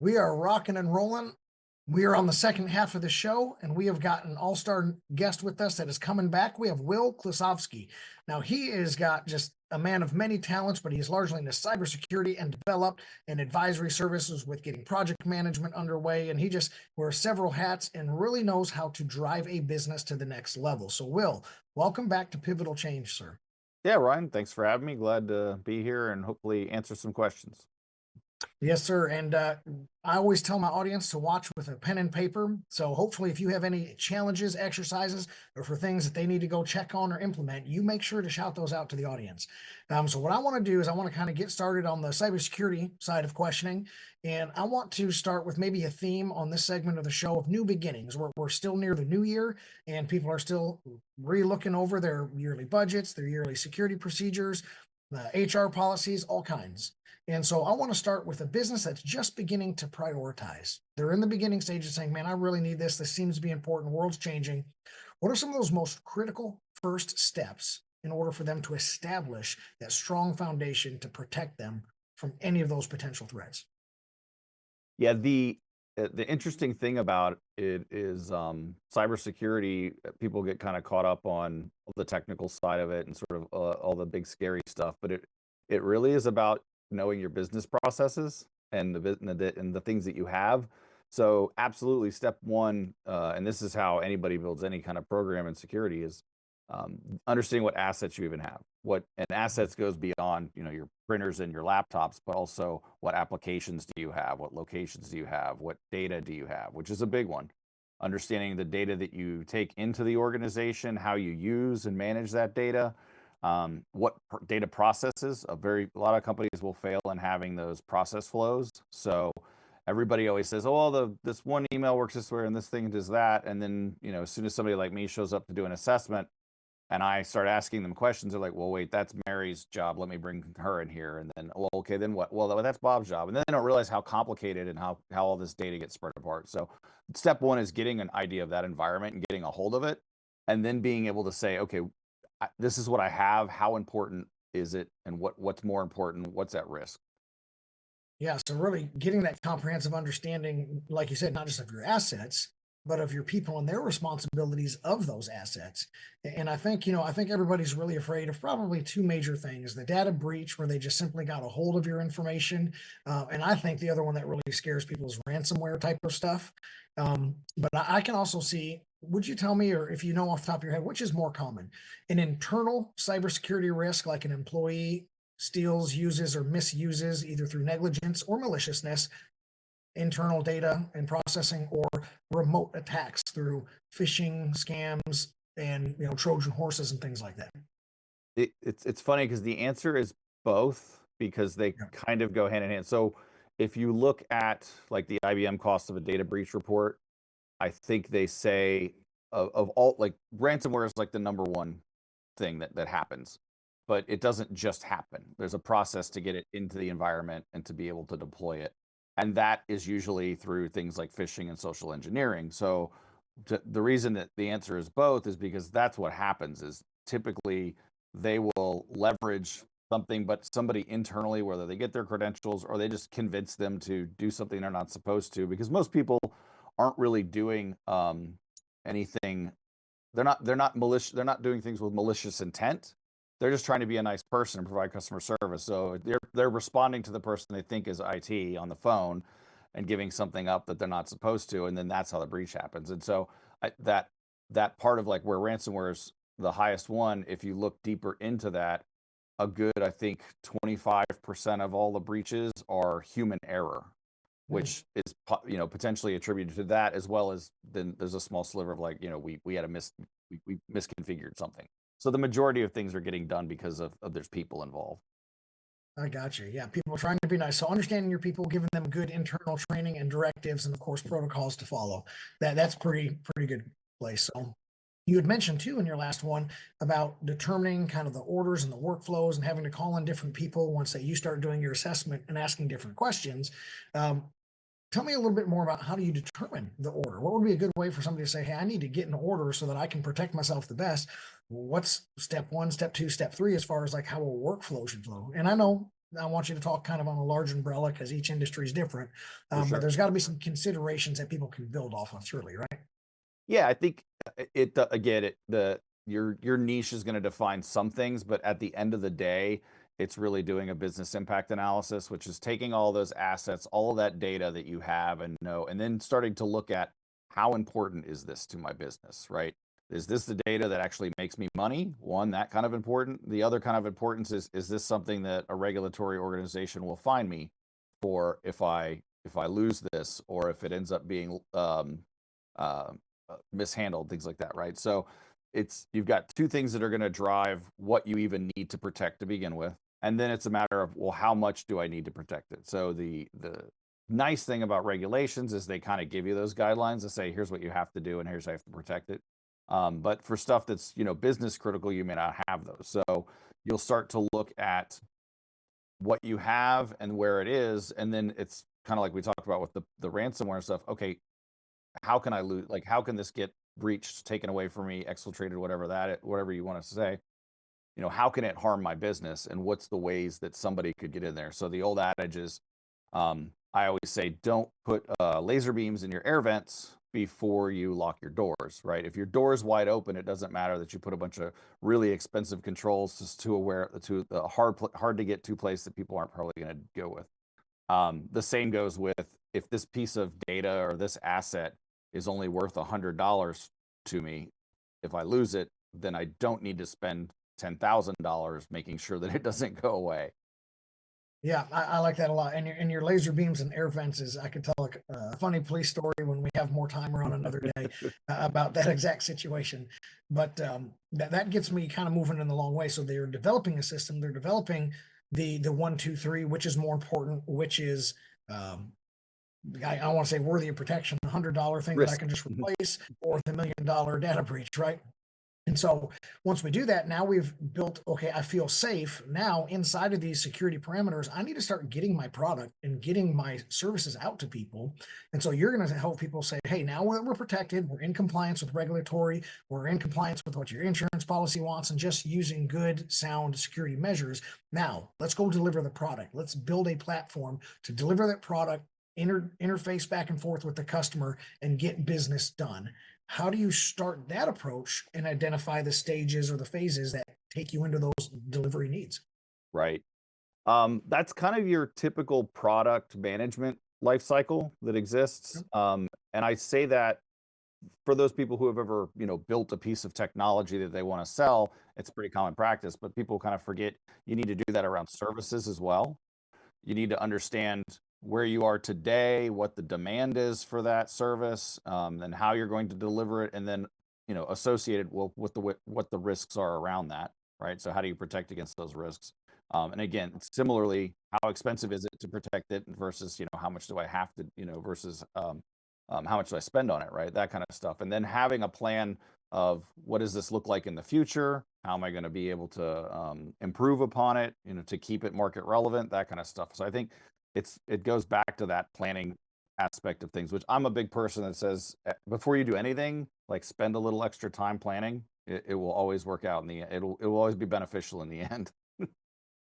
We are rocking and rolling. We are on the second half of the show, and we have got an all-star guest with us that is coming back. We have Wil Klusovsky. Now, he is got just a man of many talents, but he is largely into cybersecurity and developed and advisory services with getting project management underway. And he just wears several hats and really knows how to drive a business to the next level. So, Wil, welcome back to Pivotal Change, sir. Yeah, Ryan, thanks for having me. Glad to be here and hopefully answer some questions. Yes, sir. And I always tell my audience to watch with a pen and paper. So hopefully, if you have any challenges, exercises, or for things that they need to go check on or implement, you make sure to shout those out to the audience. So what I want to do is I want to kind of get started on the cybersecurity side of questioning. And I want to start with maybe a theme on this segment of the show of new beginnings. We're still near the new year, and people are still re-looking over their yearly budgets, their yearly security procedures, HR policies, all kinds. And so I want to start with a business that's just beginning to prioritize. They're in the beginning stages saying, man, I really need this. This seems to be important. World's changing. What are some of those most critical first steps in order for them to establish that strong foundation to protect them from any of those potential threats? Yeah, the interesting thing about it is cybersecurity. People get kind of caught up on the technical side of it and sort of all the big scary stuff, but it really is about knowing your business processes and the things that you have. So absolutely, step one, and this is how anybody builds any kind of program in security is understanding what assets you even have. What and assets goes beyond your printers and your laptops, but also what applications do you have, what locations do you have, what data do you have, which is a big one. Understanding the data that you take into the organization, how you use and manage that data, data processes. A lot of companies will fail in having those process flows. So everybody always says, "Oh, well, this one email works this way and this thing does that," and then as soon as somebody like me shows up to do an assessment and I start asking them questions, they're like, "Well, wait, that's Mary's job. Let me bring her in here." And then, well, okay, then what? Well, that's Bob's job. And then they don't realize how complicated and how all this data gets spread apart. So step one is getting an idea of that environment and getting a hold of it, and then being able to say, okay, this is what I have. How important is it? And what's more important? What's at risk? Yeah, so really getting that comprehensive understanding, like you said, not just of your assets, but of your people and their responsibilities of those assets. And I think everybody's really afraid of probably two major things: the data breach, where they just simply got a hold of your information. And I think the other one that really scares people is ransomware type of stuff. But I can also see, would you tell me, or if you know off the top of your head, which is more common, an internal cybersecurity risk, like an employee steals, uses, or misuses, either through negligence or maliciousness, internal data and processing, or remote attacks through phishing, scams, and Trojan horses and things like that? It's funny because the answer is both because they Yeah. kind of go hand in hand. So if you look at like the IBM cost of a data breach report, I think they say of all, like, ransomware is like the number one thing that happens, but it doesn't just happen. There's a process to get it into the environment and to be able to deploy it. And that is usually through things like phishing and social engineering. So the reason that the answer is both is because that's what happens is typically they will leverage something, but somebody internally, whether they get their credentials or they just convince them to do something they're not supposed to, because most people aren't really doing anything. They're not malicious. They're not doing things with malicious intent. They're just trying to be a nice person and provide customer service. So they're responding to the person they think is IT on the phone and giving something up that they're not supposed to, and then that's how the breach happens. And so that part of like where ransomware is the highest one, if you look deeper into that, a good, I think, 25% of all the breaches are human error, Mm. which is potentially attributed to that, as well as then there's a small sliver of like we had we misconfigured something. So the majority of things are getting done because of there's people involved. I got you. Yeah, people trying to be nice. So understanding your people, giving them good internal training and directives, and of course protocols to follow. That's pretty good place. So you had mentioned too in your last one about determining kind of the orders and the workflows and having to call in different people once that you start doing your assessment and asking different questions. Um, Tell me a little bit more about how do you determine the order? What would be a good way for somebody to say, hey, I need to get an order so that I can protect myself the best? What's step one, step two, step three, as far as like how a workflow should flow? And I know I want you to talk kind of on a large umbrella because each industry is different. For But sure. there's got to be some considerations that people can build off of, surely, right? Yeah, I think again, your niche is going to define some things, but at the end of the day, it's really doing a business impact analysis, which is taking all those assets, all of that data that you have and know, and then starting to look at how important is this to my business, right? Is this the data that actually makes me money? One, that kind of important. The other kind of importance is this something that a regulatory organization will find me for if I lose this, or if it ends up being uh, mishandled, things like that, right? So you've got two things that are going to drive what you even need to protect to begin with, and then it's a matter of, well, how much do I need to protect it? So the nice thing about regulations is they kind of give you those guidelines to say, here's what you have to do, and here's how you have to protect it. But for stuff that's business critical, you may not have those. So you'll start to look at what you have and where it is, and then it's kind of like we talked about with the ransomware stuff. Okay, how can I lose? Like, how can this get breached, taken away from me, exfiltrated, whatever you want to say? How can it harm my business, and what's the ways that somebody could get in there? So the old adage is, I always say, don't put laser beams in your air vents before you lock your doors, right? If your door is wide open, it doesn't matter that you put a bunch of really expensive controls to the hard to get to place that people aren't probably going to go with. The same goes with, if this piece of data or this asset is only worth $100 to me, if I lose it, then I don't need to spend $10,000 making sure that it doesn't go away. Yeah, I like that a lot. And your laser beams and air fences, I could tell a funny police story when we have more time or on another day about that exact situation. But that gets me kind of moving in the long way. So they're developing a system. They're developing the 1, 2, 3, which is more important, which is I want to say worthy of protection, $100 thing that I Risk. can just replace, or the $1 million data breach, right? And so once we do that, now we've built, okay, I feel safe. Now inside of these security parameters, I need to start getting my product and getting my services out to people. And so you're going to help people say, hey, now we're protected, we're in compliance with regulatory, we're in compliance with what your insurance policy wants, and just using good, sound security measures. Now let's go deliver the product. Let's build a platform to deliver that product, interface back and forth with the customer, and get business done. How do you start that approach and identify the stages or the phases that take you into those delivery needs? Right. That's kind of your typical product management life cycle that exists. And I say that for those people who have ever, built a piece of technology that they want to sell, it's pretty common practice, but people kind of forget you need to do that around services as well. You need to understand where you are today, what the demand is for that service, and how you're going to deliver it, and then associated with what the risks are around that, right? So how do you protect against those risks? And again, similarly, how expensive is it to protect it versus how much do I have to versus how much do I spend on it, right? That kind of stuff, and then having a plan of what does this look like in the future? How am I going to be able to improve upon it, to keep it market relevant, that kind of stuff. So I think it goes back to that planning aspect of things, which I'm a big person that says, before you do anything, like, spend a little extra time planning. It will always work out it will always be beneficial in the end.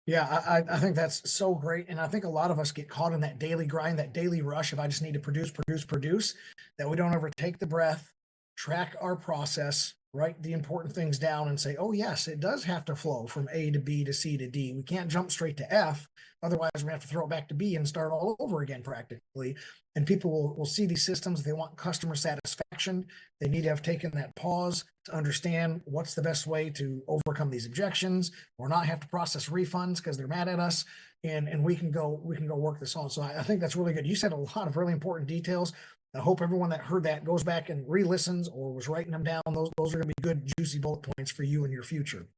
Yeah, I think that's so great. And I think a lot of us get caught in that daily grind, that daily rush of I just need to produce, that we don't ever take the breath, track our process, write the important things down, and say, oh, yes, it does have to flow from A to B to C to D. We can't jump straight to F. Otherwise, we have to throw it back to B and start all over again practically. And people will see these systems. They want customer satisfaction. They need to have taken that pause to understand what's the best way to overcome these objections or not have to process refunds because they're mad at us, and we can go work this on. So I think that's really good. You said a lot of really important details. I hope everyone that heard that goes back and re-listens or was writing them down. Those are going to be good, juicy bullet points for you in your future.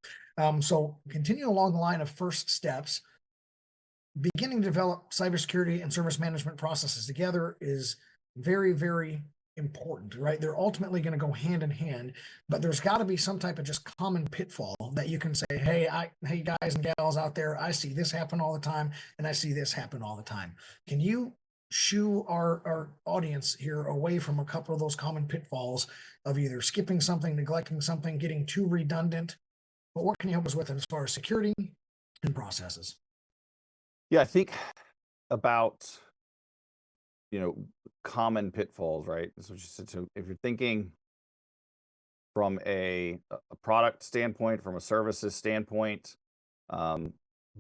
So continue along the line of first steps. Beginning to develop cybersecurity and service management processes together is very, very important, right? They're ultimately going to go hand in hand, but there's got to be some type of just common pitfall that you can say, hey, hey guys and gals out there, I see this happen all the time, and I see this happen all the time. Can you shoo our audience here away from a couple of those common pitfalls of either skipping something, neglecting something, getting too redundant? But what can you help us with as far as security and processes? Yeah, I think about, common pitfalls, right? So just so if you're thinking from a product standpoint, from a services standpoint, um,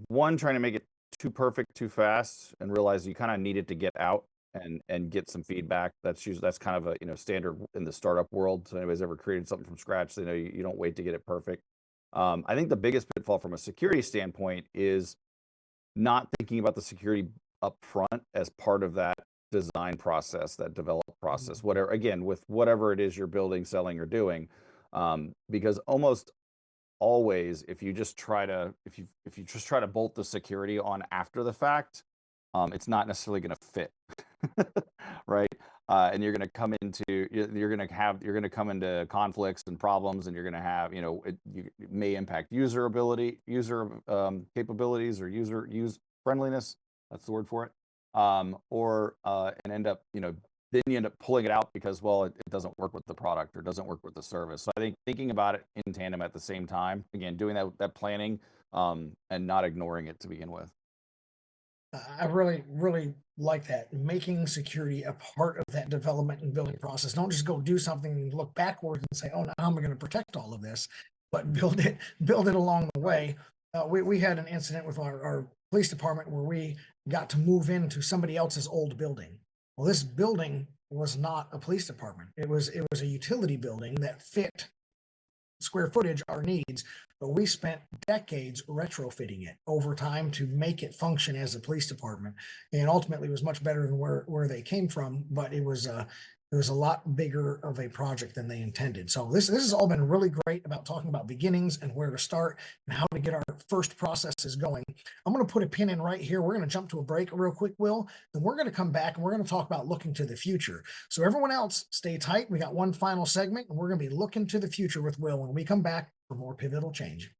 one, trying to make it too perfect too fast and realize you kind of need it to get out and get some feedback. That's kind of a standard in the startup world. So anybody's ever created something from scratch, they know you don't wait to get it perfect. I think the biggest pitfall from a security standpoint is not thinking about the security up front as part of that design process, that develop process, whatever, again, with whatever it is you're building, selling, or doing. Because almost always, if you just try to bolt the security on after the fact, it's not necessarily going to fit, right? And you're going to come into you're going to come into conflicts and problems, and you're going to have it may impact user capabilities, or use friendliness. That's the word for it. Or and end up then you end up pulling it out because, well, it doesn't work with the product or doesn't work with the service. So I think thinking about it in tandem at the same time, again, doing that planning, and not ignoring it to begin with. I really, really like that. Making security a part of that development and building process. Don't just go do something and look backwards and say, "Oh, now I'm going to protect all of this," but build it along the way. We had an incident with our police department where we got to move into somebody else's old building. Well, this building was not a police department. It was a utility building that fit square footage our needs, but we spent decades retrofitting it over time to make it function as a police department, and ultimately it was much better than where they came from, but it was a lot bigger of a project than they intended. So this has all been really great about talking about beginnings and where to start and how to get our first processes going. I'm going to put a pin in right here. We're going to jump to a break real quick, Will. Then we're going to come back and we're going to talk about looking to the future. So everyone else, stay tight. We got one final segment, and we're going to be looking to the future with Will when we come back for more Pivotal Change.